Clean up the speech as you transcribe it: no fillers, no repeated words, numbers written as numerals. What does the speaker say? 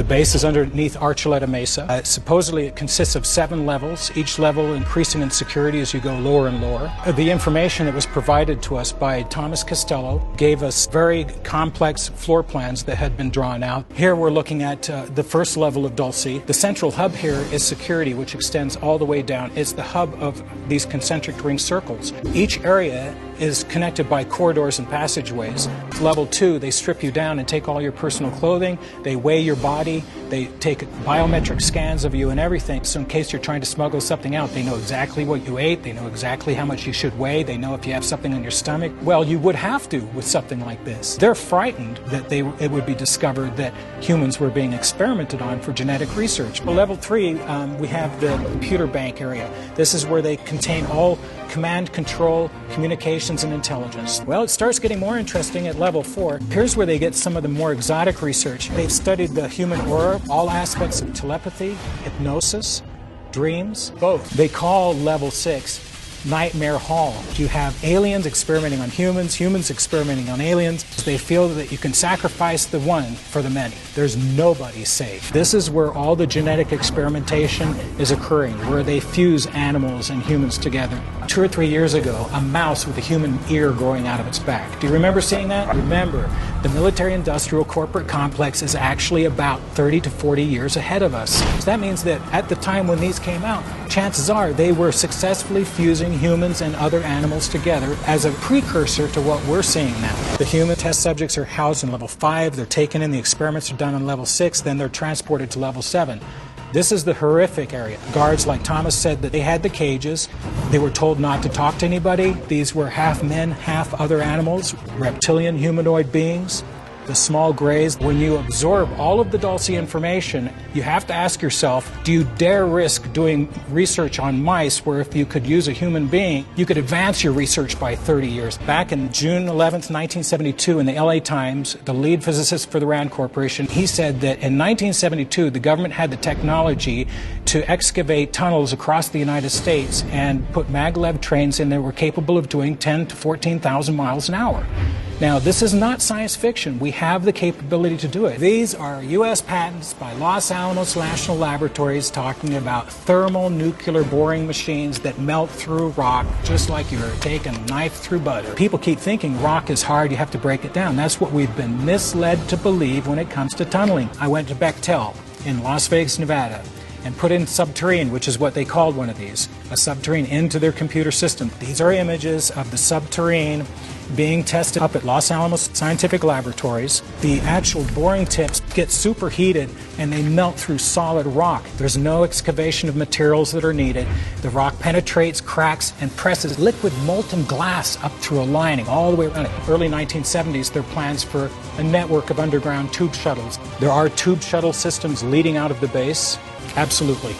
The base is underneath Archuleta Mesa. Supposedly it consists of 7 levels, each level increasing in security as you go lower and lower. The information that was provided to us by Thomas Costello gave us very complex floor plans that had been drawn out. Here we're looking at the first level of Dulce. The central hub here is security, which extends all the way down. It's the hub of these concentric ring circles. Each area is connected by corridors and passageways. Level 2, they strip you down and take all your personal clothing, they weigh your body, they take biometric scans of you and everything, so in case you're trying to smuggle something out, they know exactly what you ate, they know exactly how much you should weigh, they know if you have something in your stomach. Well, you would have to with something like this. They're frightened that it would be discovered that humans were being experimented on for genetic research. Well, level 3, we have the computer bank area. This is where they contain all command, control, communications, and intelligence. Well, it starts getting more interesting at level 4. Here's where they get some of the more exotic research. They've studied the human aura, all aspects of telepathy, hypnosis, dreams, both. They call level 6 Nightmare Hall. You have aliens experimenting on humans, humans experimenting on aliens. They feel that you can sacrifice the one for the many. There's nobody safe. This is where all the genetic experimentation is occurring, where they fuse animals and humans together. 2 or 3 years ago, a mouse with a human ear growing out of its back. Do you remember seeing that? Remember, the military-industrial corporate complex is actually about 30 to 40 years ahead of us. So that means that at the time when these came out, chances are they were successfully fusing humans and other animals together as a precursor to what we're seeing now. The human test subjects are housed in level 5, they're taken in, the experiments are done on level 6, then they're transported to level 7. This is the horrific area. Guards, like Thomas said, that they had the cages. They were told not to talk to anybody. These were half men, half other animals, reptilian humanoid beings. The small grays. When you absorb all of the Dulce information, you have to ask yourself, do you dare risk doing research on mice where if you could use a human being, you could advance your research by 30 years? Back in June 11th, 1972, in the LA Times, the lead physicist for the RAND Corporation, he said that in 1972, the government had the technology to excavate tunnels across the United States and put maglev trains in that were capable of doing 10 to 14,000 miles an hour. Now, this is not science fiction. We have the capability to do it. These are U.S. patents by Los Alamos National Laboratories talking about thermal nuclear boring machines that melt through rock just like you're taking a knife through butter. People keep thinking rock is hard, you have to break it down. That's what we've been misled to believe when it comes to tunneling. I went to Bechtel in Las Vegas, Nevada, and put in subterrane, which is what they called one of these, a subterrane, into their computer system. These are images of the subterrane being tested up at Los Alamos Scientific Laboratories. The actual boring tips get superheated and they melt through solid rock. There's no excavation of materials that are needed. The rock penetrates, cracks, and presses liquid molten glass up through a lining all the way around it. Early 1970s, there are plans for a network of underground tube shuttles. There are tube shuttle systems leading out of the base. Absolutely.